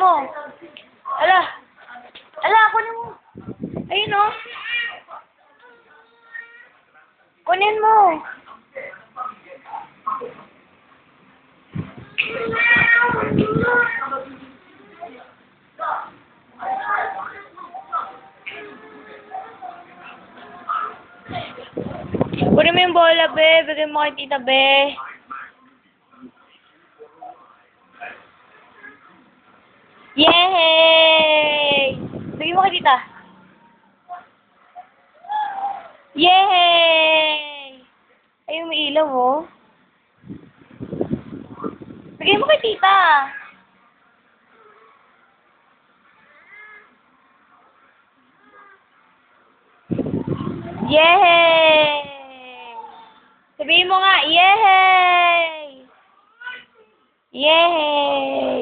mo. Ala. Ala, kunin mo. Ayun o. Kunin mo. Kunin mo yung bola, be. Bigay mo kay tita, be. Yay! Bigay mo kay tita. Yay! Ayun, may ilaw, oh. Bigay mo kay tita. Yay! Sabihin mo nga, yay! Yay!